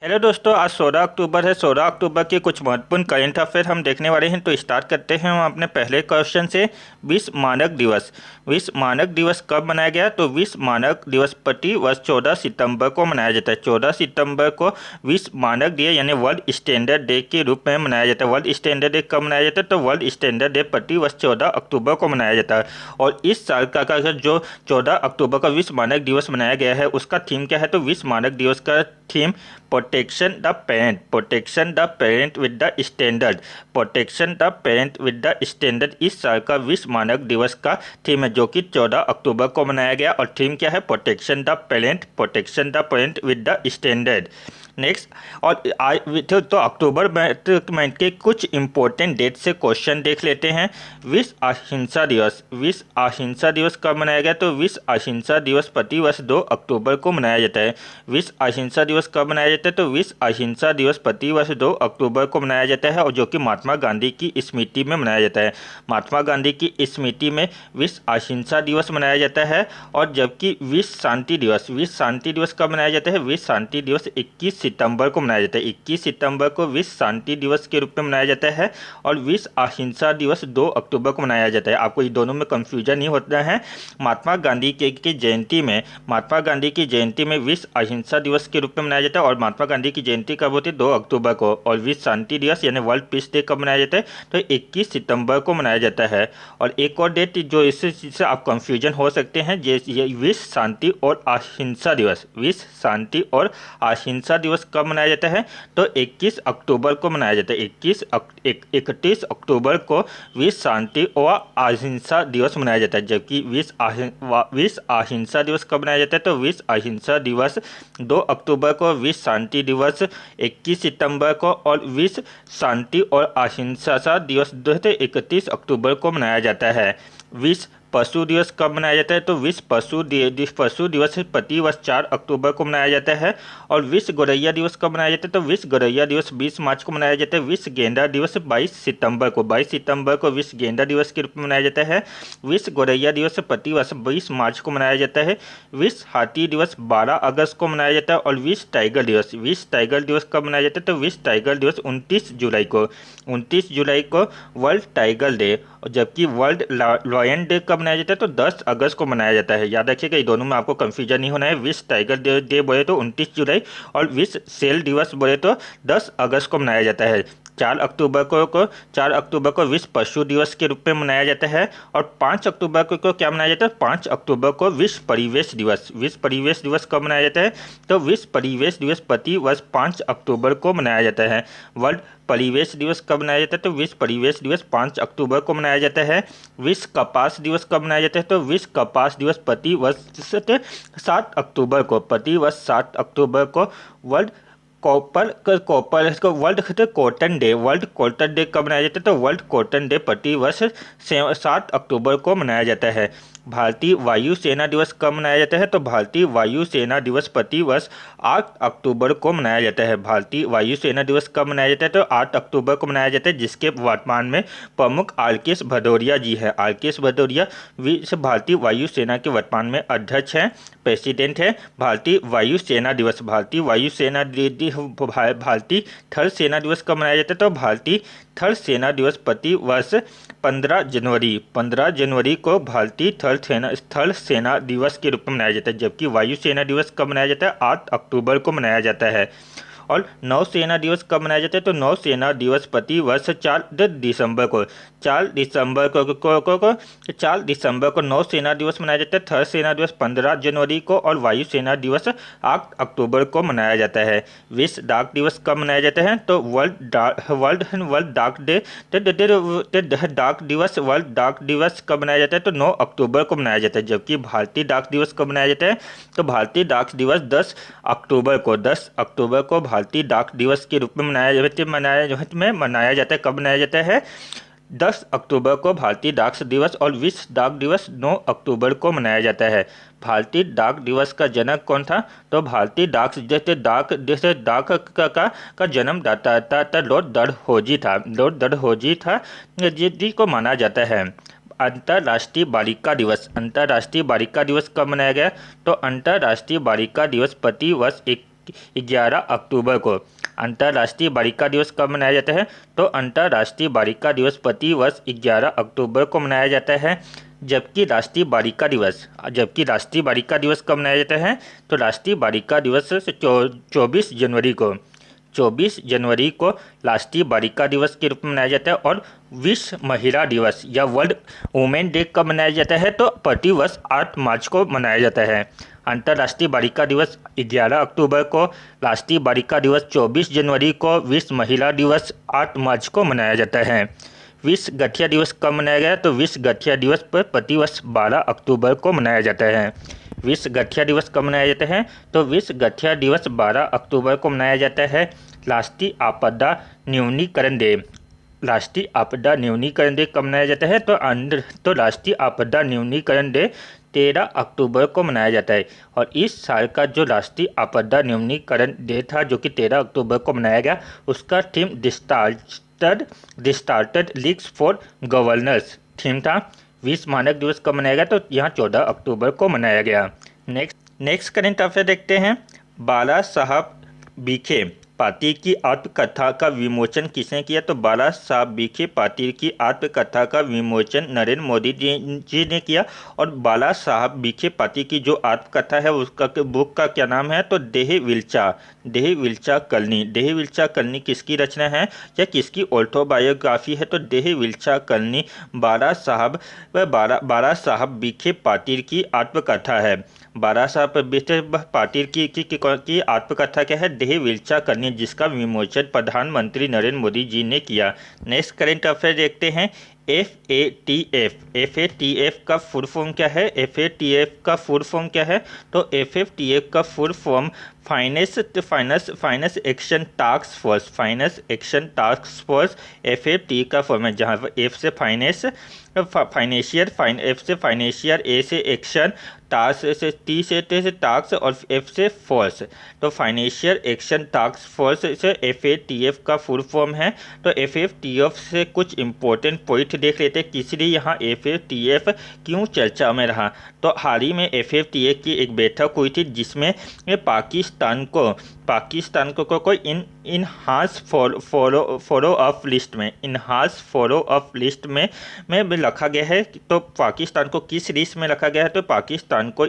Hello दोस्तों, आज 16 अक्टूबर है। 16 अक्टूबर के कुछ महत्वपूर्ण करंट अफेयर हम देखने वाले हैं। तो स्टार्ट करते हैं हम अपने पहले क्वेश्चन से। विश्व मानक दिवस। विश्व मानक दिवस कब मनाया गया? तो विश्व मानक दिवस प्रति वर्ष 14 सितंबर को मनाया जाता है। 14 सितंबर को विश्व मानक डे यानी वर्ल्ड स्टैंडर्ड डे के रूप में मनाया जाता है। वर्ल्ड स्टैंडर्ड डे कब मनाया जाता है? तो वर्ल्ड स्टैंडर्ड डे प्रति वर्ष 14 अक्टूबर को मनाया जाता है। और इस साल का जो 14 अक्टूबर का विश्व मानक दिवस मनाया गया है उसका थीम क्या है? तो विश्व मानक दिवस का theme protection the parent, protection the parent with the standard, protection the parent with the standard इस साल का विश्व मानक दिवस का थीम है, जो कि 14 अक्टूबर को मनाया गया। और थीम क्या है? Protection the parent, protection the parent with the standard. Next, और तो अक्टूबर मंथ के कुछ इंपॉर्टेंट डेट से क्वेश्चन देख लेते हैं। विश्व अहिंसा दिवस। विश्व अहिंसा दिवस कब मनाया गया? तो विश्व अहिंसा दिवस प्रति वर्ष 2 अक्टूबर को मनाया जाता है। विश्व अहिंसा दिवस कब मनाया जाता है? तो विश्व अहिंसा दिवस प्रति वर्ष 2 अक्टूबर को मनाया जाता है, और जो कि महात्मा गांधी की स्मृति में मनाया जाता है। महात्मा गांधी की स्मृति में विश्व अहिंसा दिवस मनाया जाता है। और जबकि विश्व शांति दिवस, विश्व शांति दिवस कब मनाया जाता है? विश्व शांति दिवस 21 सितंबर को मनाया जाता है। 21 सितंबर को विश्व शांति दिवस के रूप में मनाया जाता है। और विश्व अहिंसा दिवस 2 अक्टूबर को मनाया जाता है। आपको ये दोनों में कंफ्यूजन नहीं होता है। महात्मा गांधी की जयंती में, महात्मा गांधी की जयंती में विश्व अहिंसा दिवस के रूप में मनाया जाता है। और महात्मा गांधी की जयंती कब होती है? 2 अक्टूबर को। और विश्व शांति दिवस यानी वर्ल्ड पीस डे कब मनाया जाता है? तो 21 सितंबर को मनाया जाता है। और एक और डेट जो इससे आप कंफ्यूजन हो सकते हैं, ये विश्व शांति और अहिंसा दिवस, विश्व शांति और अहिंसा दिवस कब मनाया जाता है? तो 21 अक्टूबर को मनाया जाता है। 31 अक्टूबर को विश्व शांति और अहिंसा दिवस मनाया जाता है। जबकि विश्व अहिंसा दिवस कब मनाया जाता है? तो विश्व अहिंसा दिवस 2 अक्टूबर को, विश्व शांति दिवस 21 सितंबर को, और विश्व शांति और अहिंसा दिवस 31 अक्टूबर को मनाया जाता है। विश्व पशु दिवस कब मनाया जाता है? तो विश्व पशु दिवस प्रति वर्ष 4 अक्टूबर को मनाया जाता है। और विश्व गौरैया दिवस कब मनाया जाता है? तो विश्व गौरैया दिवस 20 मार्च को मनाया जाता है। विश्व गेंडा दिवस 22 सितंबर को, 22 सितंबर को विश्व गेंडा दिवस के रूप में मनाया जाता है। विश्व गौरैया दिवस प्रति वर्ष 20 मार्च को मनाया जाता है। विश्व हाथी दिवस 12 अगस्त को मनाया जाता है। और विश्व टाइगर दिवस कब मनाया जाता है? तो विश्व टाइगर दिवस 29 जुलाई को वर्ल्ड टाइगर डे। जबकि वर्ल्ड लॉयन डे कब मनाया जाता है? तो 10 अगस्त को मनाया जाता है। याद रखिएगा, ये दोनों में आपको कंफ्यूजन नहीं होना है। विश्व टाइगर डे बोले तो 29 जुलाई, और विश्व सेल दिवस बोले तो 10 अगस्त को मनाया जाता है। 4 अक्टूबर को विश्व पशु दिवस के रूप में मनाया जाता है। और 5 अक्टूबर को क्या मनाया जाता है? 5 अक्टूबर को विश्व परिवेश दिवस। विश्व परिवेश दिवस कब मनाया जाता है? तो विश्व परिवेश दिवस प्रति वर्ष 5 अक्टूबर को मनाया जाता है। वर्ल्ड परिवेश दिवस कब मनाया जाता है? तो विश्व परिवेश दिवस 5 अक्टूबर को मनाया जाता है। विश्व कपास दिवस कब मनाया जाता है? तो विश्व कपास दिवस प्रति वर्ष 7 अक्टूबर को, प्रति वर्ष 7 अक्टूबर को। वर्ल्ड कॉपर इसको वर्ल्ड कॉटन डे कब मनाया जाता है? तो वर्ल्ड कॉटन डे प्रति वर्ष 7 अक्टूबर को मनाया जाता है। भारतीय वायुसेना दिवस कब मनाया जाता है? तो भारतीय वायुसेना दिवस प्रति वर्ष 8 अक्टूबर को मनाया जाता है। भारतीय वायुसेना दिवस कब मनाया जाता है? तो 8 अक्टूबर को मनाया जाता है, जिसके वर्तमान में प्रमुख आर.के.एस. भदौरिया जी है। आर.के.एस. भदौरिया भारतीय वायुसेना के वर्तमान में अध्यक्ष हैं, प्रेसिडेंट है। भारतीय वायुसेना दिवस, भारतीय थल सेना दिवस कब मनाया जाता है? तो भारतीय थल सेना दिवस प्रति वर्ष 15 जनवरी को भारतीय थल सेना दिवस के रूप में मनाया जाता है। जबकि वायुसेना दिवस कब मनाया जाता है? 8 अक्टूबर को मनाया जाता है। और नौसेना दिवस कब मनाया जाता है? तो नौसेना दिवस प्रति वर्ष 4 दिसंबर को, 4 दिसंबर को नौसेना दिवस मनाया जाता है। थल सेना दिवस 15 जनवरी को, और वायुसेना दिवस 8 अक्टूबर को मनाया जाता है। विश्व डाक दिवस कब मनाया जाता है? तो वर्ल्ड डाक दिवस कब मनाया जाता है? तो 9 अक्टूबर को मनाया जाता है। जबकि भारतीय डाक दिवस कब मनाया जाता है? तो भारतीय डाक दिवस 10 अक्टूबर को भारतीय डाक दिवस के रूप में मनाया जाता है। कब मनाया जाता है? 10 अक्टूबर को भारतीय डाक दिवस। और विश्व डाक दिवस 9 अक्टूबर को मनाया जाता है। भारतीय डाक दिवस का जनक कौन था? तो भारतीय डाक का जन्मदाता था लॉर्ड डलहौजी था, जी को माना जाता है। अंतर्राष्ट्रीय बालिका दिवस कब मनाया गया? तो अंतर्राष्ट्रीय बालिका दिवस प्रति वर्ष 11 अक्टूबर को। अंतर्राष्ट्रीय बालिका दिवस कब मनाया जाता है? तो अंतर्राष्ट्रीय बालिका दिवस प्रतिवर्ष 11 अक्टूबर को मनाया जाता है। जबकि राष्ट्रीय बालिका दिवस कब मनाया जाता है? तो राष्ट्रीय बालिका दिवस 24 जनवरी को। 24 जनवरी को राष्ट्रीय बालिका दिवस के रूप में मनाया जाता है। और विश्व महिला दिवस या वर्ल्ड वुमेन डे कब मनाया जाता है? तो प्रतिवर्ष 8 मार्च को मनाया जाता है। अंतर्राष्ट्रीय बालिका दिवस 11 अक्टूबर को, राष्ट्रीय बालिका दिवस 24 जनवरी को, विश्व महिला दिवस 8 मार्च को मनाया जाता है। विश्व गठिया दिवस कब मनाया गया? तो विश्व गठिया दिवस पर प्रतिवर्ष 12 अक्टूबर को मनाया जाता है। विश्व गठिया दिवस कब मनाया जाता है? तो विश्व गठिया दिवस 12 अक्टूबर को मनाया जाता है। राष्ट्रीय आपदा न्यूनीकरण डे, राष्ट्रीय आपदा न्यूनीकरण डे कब मनाया जाता है? तो राष्ट्रीय आपदा न्यूनीकरण डे 13 अक्टूबर को मनाया जाता है। और इस साल का जो राष्ट्रीय आपदा न्यूनीकरण डे था, जो कि 13 अक्टूबर को मनाया गया, उसका theme distorted leagues for governors theme था। विश्व मानक दिवस कब मनाया गया? तो यहाँ 14 अक्टूबर को मनाया गया। नेक्स्ट करंट अफेयर देखते हैं। बाला साहब विखे पाटिल की आत्मकथा का विमोचन किसने किया? तो बाला साहब विखे पाटिल की आत्मकथा का विमोचन नरेंद्र मोदी जी ने किया। और बाला साहब विखे पाटिल की जो आत्मकथा है उसका बुक का क्या नाम है? तो देह विल्चा कलनी किसकी रचना है या किसकी ऑटोबायोग्राफी है? तो देह विल्चा कलनी बाला साहब विखे पाटिल की आत्मकथा है। बाला साहब विखे पाटिल की आत्मकथा क्या है? देह विल्चा कलनी, जिसका विमोचन प्रधानमंत्री नरेंद्र मोदी जी ने किया। नेक्स्ट करंट अफेयर देखते हैं। FATF का फुल फॉर्म क्या है? FATF का फुल फॉर्म क्या है? तो FATF का full form finance action task force FAT का फॉर्म है, जहाँ पर F से फाइनेंशियल, ए से एक्शन, टास्क से T से टास्क और F से फोर्स। तो फाइनेंशियल एक्शन टास्क फोर्स से FATF का फुल फॉर्म है। तो FATF से कुछ इंपॉर्टेंट पॉइंट देख लेते हैं, किस लिए यहाँ FATF क्यों चर्चा में रहा। तो हाल ही में FATF की एक बैठक हुई थी, जिसमें पाकिस्तान को कोई इनहांस फॉलो अप लिस्ट में रखा गया है। तो पाकिस्तान को किस लिस्ट में रखा गया है? तो पाकिस्तान को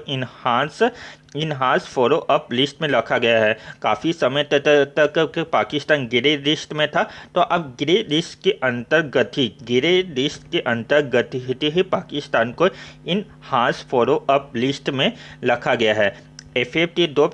इनहांस फॉलो अप लिस्ट में रखा गया है। काफ़ी समय तक पाकिस्तान ग्रे लिस्ट में था। तो अब ग्रे लिस्ट के अंतर्गत ही पाकिस्तान को इनहांस फॉलो अप लिस्ट में रखा गया है। FAT दो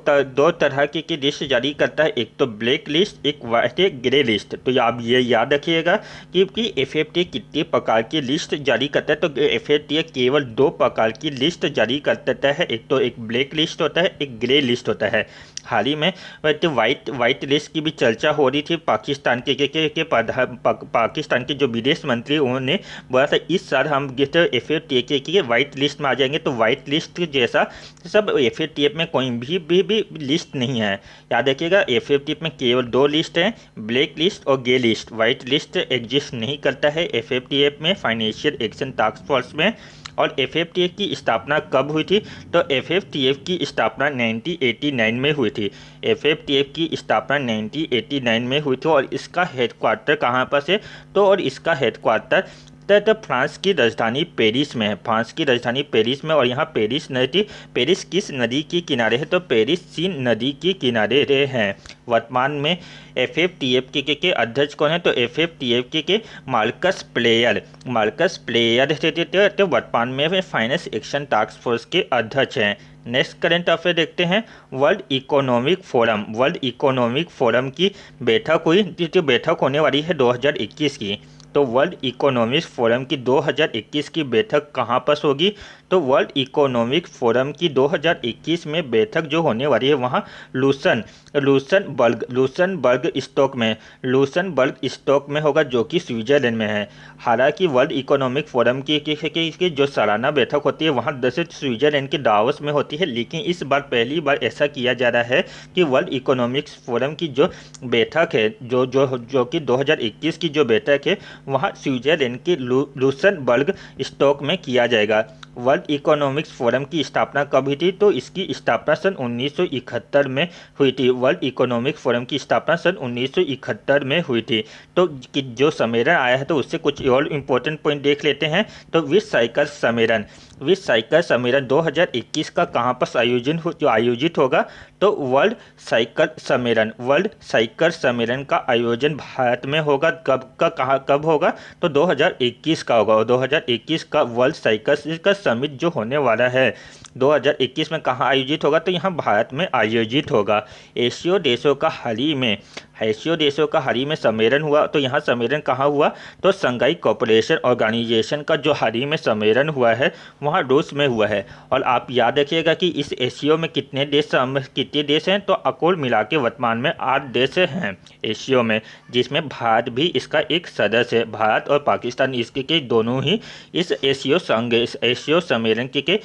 तरह की लिस्ट जारी करता है, एक तो ब्लैक लिस्ट, एक वाइट ग्रे लिस्ट। तो आप ये याद रखिएगा कि FAT कितने प्रकार की लिस्ट जारी करता है। तो FAT केवल 2 प्रकार की लिस्ट जारी करता है, एक तो एक ब्लैक लिस्ट होता है, एक ग्रे लिस्ट होता है। हाल ही में वाइट लिस्ट की भी चर्चा हो रही थी। पाकिस्तान के जो विदेश मंत्री, उन्होंने बोला था इस साल हम FATF के वाइट लिस्ट में आ जाएंगे। तो वाइट लिस्ट जैसा सब FATF में कोई भी लिस्ट नहीं है। याद रखिएगा, FATF में केवल 2 लिस्ट हैं, ब्लैक लिस्ट और grey list. White list exist नहीं करता है FATF में, फाइनेंशियल एक्शन टास्क फोर्स में। और FATF की स्थापना कब हुई थी? तो FATF की स्थापना 1989 में हुई थी। FATF की स्थापना 1989 में हुई थी। और इसका हेडक्वार्टर कहाँ पर है? तो और इसका हेडक्वार्टर तो फ्रांस की राजधानी पेरिस में है, और यहाँ पेरिस किस नदी के किनारे है? तो पेरिस सीन नदी के किनारे हैं। वर्तमान में FATF के अध्यक्ष कौन है? तो FATF के मार्कस प्लेयर तो वर्तमान में फाइनेंस एक्शन टास्क फोर्स के अध्यक्ष हैं। नेक्स्ट करंट अफेयर देखते हैं। वर्ल्ड इकोनॉमिक फोरम की बैठक हुई, जो बैठक होने वाली है 2021 की। तो वर्ल्ड इकोनॉमिक फोरम की 2021 की बैठक कहाँ पर होगी? तो वर्ल्ड इकोनॉमिक फोरम की 2021 में बैठक जो होने वाली है वहाँ लूसनबर्ग स्टॉक में होगा, जो कि स्विट्जरलैंड में है। हालांकि वर्ल्ड इकोनॉमिक फोरम की जो सालाना बैठक होती है वहाँ स्विट्जरलैंड के दावोस में होती है, लेकिन इस बार पहली बार ऐसा किया जा रहा है कि वर्ल्ड इकोनॉमिक फोरम की जो बैठक है, जो कि 2021 की जो बैठक है, वहाँ स्विट्जरलैंड के लूसनबर्ग स्टॉक में किया जाएगा। वर्ल्ड इकोनॉमिक्स फोरम की स्थापना कब हुई थी? तो इसकी स्थापना सन 1971 में हुई थी। वर्ल्ड इकोनॉमिक फोरम की स्थापना सन 1971 में हुई थी। तो जो सम्मेलन आया है तो उससे कुछ और इम्पोर्टेंट पॉइंट देख लेते हैं। तो विश्व साइकिल सम्मेलन 2021 का कहाँ पर आयोजित होगा? तो वर्ल्ड साइकिल सम्मेलन का आयोजन भारत में होगा। कब होगा? तो 2021 का होगा। और 2021 का वर्ल्ड साइकिल का समिट जो होने वाला है 2021 में कहाँ आयोजित होगा? तो यहाँ भारत में आयोजित होगा। एशियो देशों का हाल ही में सम्मेलन हुआ। तो यहाँ सम्मेलन कहाँ हुआ? तो शंघाई कोऑपरेशन ऑर्गेनाइजेशन का जो हाल ही में सम्मेलन हुआ है वहाँ रूस में हुआ है। और आप याद रखिएगा कि इस एशियो में कितने देश हैं? तो कुल मिला के वर्तमान में 8 देश हैं एशियो में, जिसमें भारत भी इसका एक सदस्य है। भारत और पाकिस्तान इसके दोनों ही इस एशियो सम्मेलन के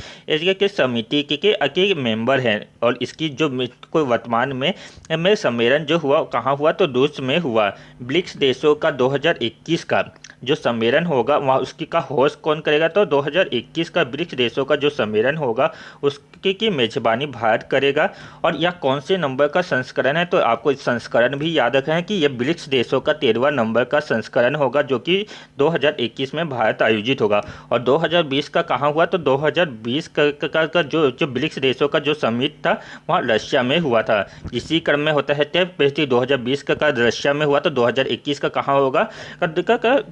समिति के मेंबर हैं। और इसकी जो कोई वर्तमान में सम्मेलन जो हुआ कहाँ हुआ? तो रूस में हुआ। ब्रिक्स देशों का 2021 का जो सम्मेलन होगा वहाँ उसकी का होस्ट कौन करेगा? तो 2021 का ब्रिक्स देशों का जो सम्मेलन होगा उसकी की मेजबानी भारत करेगा। और यह कौन से नंबर का संस्करण है? तो आपको संस्करण भी याद रखना है कि यह ब्रिक्स देशों का 13वां नंबर का संस्करण होगा, जो कि 2021 में भारत आयोजित होगा। और 2020 का कहाँ हुआ? तो 2020 का जो ब्रिक्स देशों का जो समिट था वहाँ रशिया में हुआ था। इसी क्रम में होता है 2020 का रशिया में हुआ, तो 2021 का कहाँ होगा?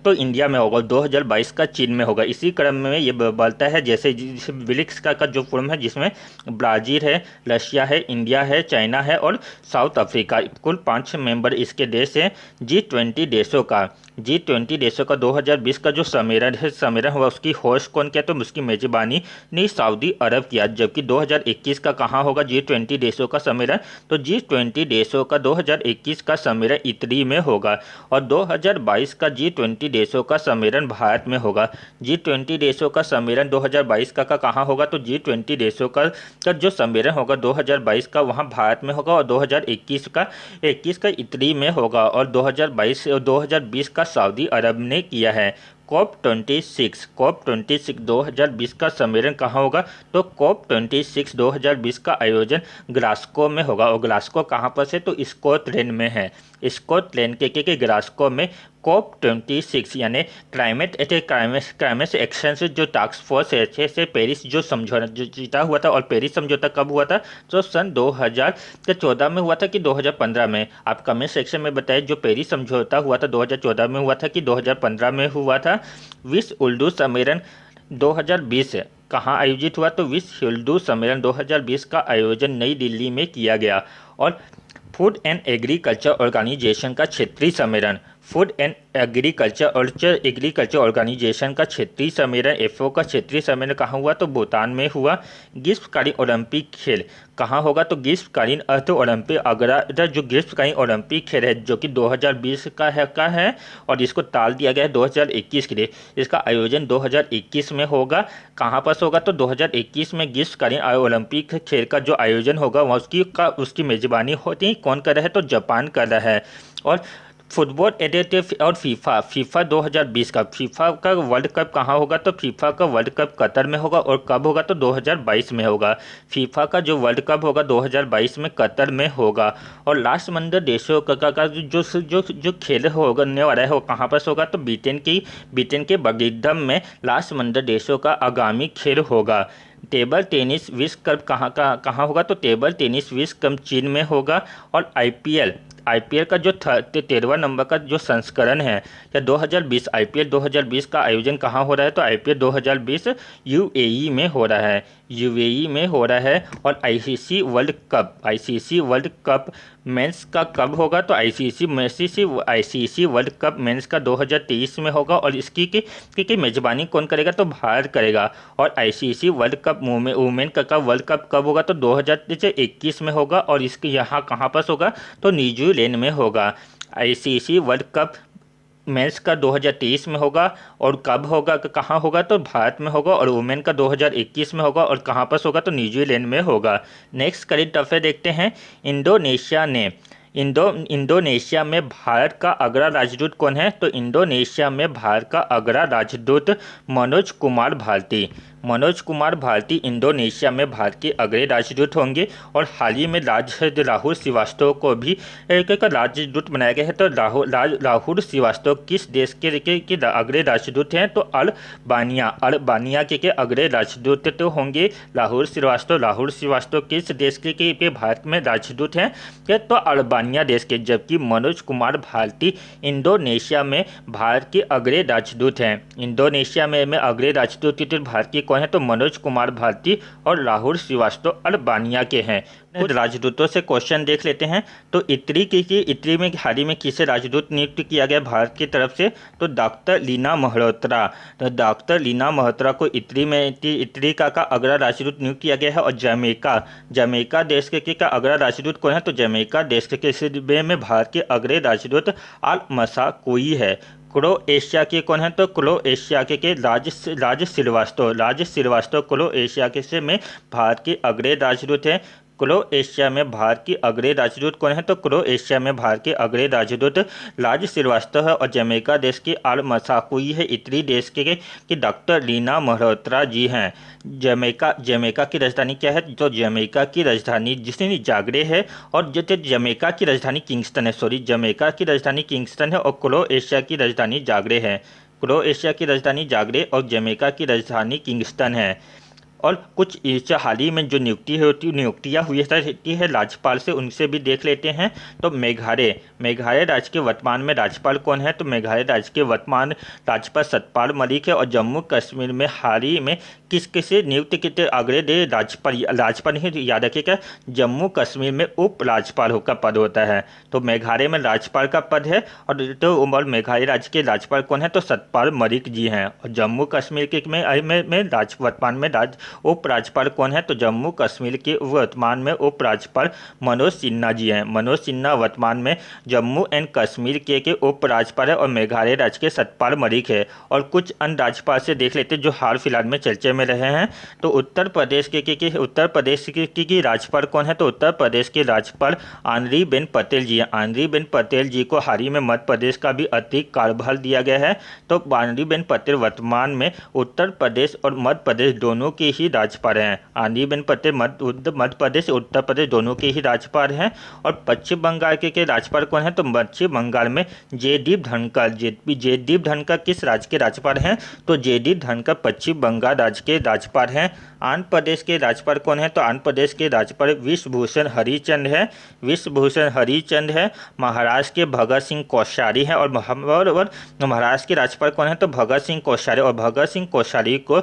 तो इंडिया में होगा। 2022 का चीन में होगा। इसी क्रम में ये बढ़ता है, जैसे ब्रिक्स का जो फोरम है जिसमें ब्राज़ील है, रशिया है, इंडिया है, चाइना है और साउथ अफ्रीका, कुल 5 मेंबर इसके देश हैं। G20 देशों का 2020 का जो सम्मेलन हुआ उसकी होस्ट कौन किया? तो उसकी मेजबानी ने सऊदी अरब किया। जबकि 2021 का कहाँ होगा G20 देशों का सम्मेलन? तो G20 देशों का 2021 का सम्मेलन इटली में होगा। और 2022 का G20 देशों का सम्मेलन भारत में होगा। G20 देशों का सम्मेलन 2022 का कहाँ होगा? तो G20 देशों का जो सम्मेलन होगा 2022 का वहाँ भारत में होगा। और 2021 का इटली में होगा। और 2020 का सऊदी अरब ने किया है। COP26 2020 का सम्मेलन कहाँ होगा? तो COP26 2020 का आयोजन ग्लासगो में होगा। और ग्लासगो कहाँ पर से? तो स्कॉटलैंड में है। स्कॉटलैंड के ग्लासगो में COP26 यानी क्लाइमेट एक्शन से जो टास्क फोर्स है से पेरिस जो समझौता हुआ था। और पेरिस समझौता कब हुआ था? तो सन 2014 में हुआ था कि 2015 में? आप कमेंट सेक्शन में बताइए जो पेरिस समझौता हुआ था 2014 में हुआ था कि 2015 में हुआ था। विश्व उर्दू सम्मेलन 2020 कहाँ आयोजित हुआ? तो विश्व उर्दू सम्मेलन 2020 का आयोजन नई दिल्ली में किया गया। और फूड एंड एग्रीकल्चर ऑर्गेनाइजेशन का क्षेत्रीय सम्मेलन एग्रीकल्चर ऑर्गेनाइजेशन का क्षेत्रीय सम्मेलन FAO का क्षेत्रीय सम्मेलन कहाँ हुआ? तो भूटान में हुआ। ग्रीष्मकालीन ओलंपिक खेल कहाँ होगा? तो ग्रीष्मकालीन ओलंपिक अगरा जो ग्रीष्मकालीन ओलंपिक खेल है जो कि 2020 का है और इसको टाल दिया गया है 2021 के लिए। इसका आयोजन 2021 में होगा। कहाँ पर होगा? तो 2021 में ग्रीष्मकालीन ओलंपिक खेल का जो आयोजन होगा वहाँ उसकी मेजबानी होती कौन कर रहा है? तो जापान कर रहा है। और फुटबॉल एडिटिव और फीफा 2020 का वर्ल्ड कप कहाँ होगा? तो फीफा का वर्ल्ड कप कतर में होगा। और कब होगा? तो 2022 में होगा। फीफा का जो वर्ल्ड कप होगा 2022 में कतर में होगा। और लास्ट मंडल देशों का जो खेल होने वाला है वो कहाँ पर होगा? तो ब्रिटेन के बर्मिंघम में लास्ट मंडल देशों का आगामी खेल होगा। टेबल टेनिस विश्व कप कहाँ होगा? तो टेबल टेनिस विश्व कप चीन में होगा। और आईपीएल का जो 13वां नंबर का जो संस्करण है या 2020 आईपीएल 2020 का आयोजन कहाँ हो रहा है? तो आईपीएल 2020 यूएई में हो रहा है। और आईसीसी वर्ल्ड कप मेंस का कब होगा? तो आईसीसी वर्ल्ड कप मेंस का 2023 में होगा। और इसकी की मेजबानी कौन करेगा? तो भारत करेगा। और आईसीसी वर्ल्ड कप वुमेन का वर्ल्ड कप कब होगा? तो 2021 में होगा। और इसके यहाँ कहाँ पर होगा? तो न्यूजीलैंड में होगा। आईसीसी वर्ल्ड कप मेंस का 2023 में होगा। और कब होगा? कहाँ होगा? तो भारत में होगा। और वुमेन का 2021 में होगा। और कहाँ पर होगा? तो न्यूजीलैंड में होगा। नेक्स्ट करंट अफेयर देखते हैं। इंडोनेशिया में भारत का अगला राजदूत कौन है? तो इंडोनेशिया में भारत का अगला राजदूत मनोज कुमार भारती मनोज कुमार भारती इंडोनेशिया में भारत के अगले राजदूत होंगे और हाल ही में राहुल श्रीवास्तव को भी एक राजदूत बनाया गया है। तो राहुल श्रीवास्तव किस देश के अगले राजदूत हैं? तो अल्बानिया के अगले राजदूत तो होंगे राहुल श्रीवास्तव किस देश के भारत में राजदूत हैं? तो अल्बानिया देश के। जबकि मनोज कुमार भारती इंडोनेशिया में भारत के अगले राजदूत हैं। इंडोनेशिया में अगले राजदूत भारत के कौन है? तो मनोज कुमार भारती और राहुल श्रीवास्तव अल्बानिया के हैं। राजदूतों से क्वेश्चन देख लेते हैं। तो इटली में हाल ही में किसे राजदूत नियुक्त किया गया भारत की तरफ से? तो डॉक्टर लीना मल्होत्रा। तो डॉक्टर लीना मल्होत्रा को इटली का अगला राजदूत नियुक्त किया गया है। और जमैका देश के अगला राजदूत कौन है? तो जमैका देश के में भारत के अगले राजदूत अल मसाकोई है। क्रोएशिया के कौन है? तो क्रोएशिया के राज श्रीवास्तव क्रोएशिया के से में भारत के अगले राजदूत हैं। क्रोएशिया में भारत की अगले राजदूत कौन है? तो क्रोएशिया में भारत के अगले राजदूत राज श्रीवास्तव है। और जमैका देश के अल मसाकोई है। इटली देश के डॉक्टर लीना मल्होत्रा जी हैं। जमैका की राजधानी क्या है? तो जमैका की राजधानी जिसने जागरे है। और जमैका की राजधानी किंगस्टन है। जमैका की राजधानी किंगस्टन है और क्रोएशिया की राजधानी जागरे है। क्रोएशिया की राजधानी जागरे और जमैका की राजधानी किंगस्टन है। और कुछ हाल ही में जो नियुक्तियाँ हुई है राज्यपाल से, उनसे भी देख लेते हैं। तो मेघालय राज्य के वर्तमान में राज्यपाल कौन है? तो मेघालय राज्य के वर्तमान राज्यपाल सतपाल मलिक है। और जम्मू कश्मीर में हाल ही में किसे नियुक्त किए अगले दे राज्यपाल नहीं याद रखिएगा, जम्मू कश्मीर में उप राज्यपाल का पद होता है। तो मेघालय में राज्यपाल का पद है। और मेघालय राज्य के राज्यपाल कौन है? तो सतपाल मलिक जी हैं। और जम्मू कश्मीर के में वर्तमान में उप राज्यपाल कौन है? तो जम्मू कश्मीर के वर्तमान में उप राज्यपाल मनोज सिन्हा जी हैं। मनोज सिन्हा वर्तमान में जम्मू एंड कश्मीर के उप राज्यपाल है। और मेघालय राज्य के सतपाल मलिक है। और कुछ अन्य राज्यपाल से देख लेते हैं जो हाल फिलहाल में चर्चा में रहे हैं। तो उत्तर प्रदेश की राज्यपाल कौन है? तो उत्तर प्रदेश के राज्यपाल आनंदीबेन पटेल जी हैं। आनंदीबेन पटेल जी को हाल ही में मध्य प्रदेश का भी अतिरिक्त कार्यभार दिया गया है। तो आनंदीबेन पटेल वर्तमान में उत्तर प्रदेश और मध्य प्रदेश दोनों के ही राज्यपाल हैं। आनंदीबेन पटेल मध्य प्रदेश उत्तर प्रदेश दोनों के ही राज्यपाल हैं। और पश्चिम बंगाल के राज्यपाल कौन है? तो पश्चिम बंगाल में जयदीप धनखड़ किस राज्य के राज्यपाल हैं? तो जयदीप धनखड़ पश्चिम बंगाल राज्य के राज्यपाल हैं। आंध्र प्रदेश के राज्यपाल कौन है? तो आंध्र प्रदेश के राज्यपाल विश्वभूषण हरिचंद है। महाराष्ट्र के भगत सिंह कोश्यारी हैं। और महाराष्ट्र के राज्यपाल कौन है? तो भगत सिंह कोश्यारी। और भगत सिंह कोश्यारी को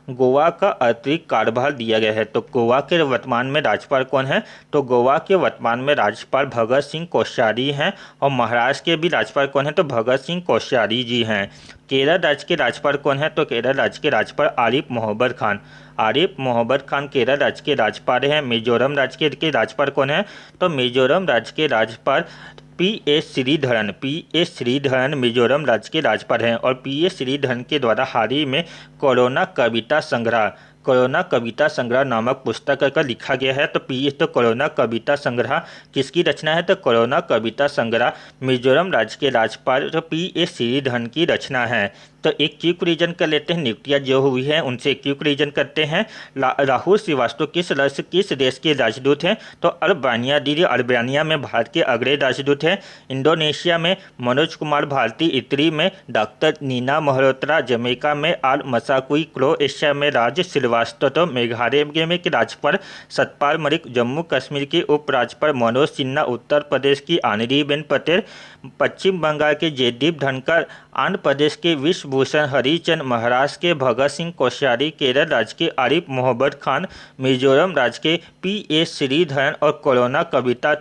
गोवा का अतिरिक्त कार्यभार दिया गया है। तो गोवा के वर्तमान में राज्यपाल कौन है? तो गोवा के वर्तमान में राज्यपाल भगत सिंह कोश्यारी हैं। और महाराष्ट्र के भी राज्यपाल कौन है? तो भगत सिंह कोश्यारी जी हैं। केरल राज्य के राज्यपाल कौन है? तो केरल राज्य के राज्यपाल आरिफ मोहम्मद खान केरल राज्य के राज्यपाल हैं। मिजोरम राज्य के राज्यपाल कौन है? तो मिजोरम राज्य के राज्यपाल पी.एस. श्रीधरन मिजोरम राज्य के राज्यपाल हैं। और पी.एस. श्रीधरन के द्वारा हाल ही में कोरोना कविता संग्रह नामक पुस्तक का लिखा गया है। तो कोरोना कविता संग्रह किसकी रचना है? तो कोरोना कविता संग्रह मिजोरम राज्य के राज्यपाल तो पी.एस. श्रीधरन की रचना है। तो एक क्विक रीजन कर लेते हैं। नियुक्तियाँ जो हुई हैं उनसे क्विक रीजन करते हैं। राहुल श्रीवास्तव किस देश के राजदूत हैं? तो अल्बानिया में भारत के अगले राजदूत हैं। इंडोनेशिया में मनोज कुमार भारती, इटली में डॉक्टर लीना मल्होत्रा, जमैका में अल मसाकोई, क्रोएशिया में राज श्रीवास्तव, तो मेघालय में के राज्यपाल सतपाल मलिक, जम्मू कश्मीर के उप राज्यपाल मनोज सिन्हा, उत्तर प्रदेश की आनंदीबेन पटेल, पश्चिम बंगाल के जयदीप धनखड़, आंध्र प्रदेश के विश्वभूषण हरिचंद, महाराष्ट्र के भगत सिंह कोश्यारी, केरल राज्य के आरिफ मोहम्मद खान, मिजोरम राज्य के पी.एस. श्रीधरन। और कोरोना कविता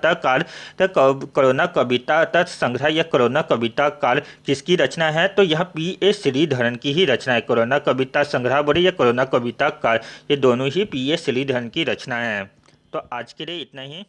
संग्रह या कोरोना कविता काल किसकी रचना है? तो यह पी.एस. श्रीधरन की ही रचना है। कोरोना कविता संग्रह बोले या कोरोना कविता काल, ये दोनों ही पी.एस. श्रीधरन की रचना है। तो आज के लिए इतना ही।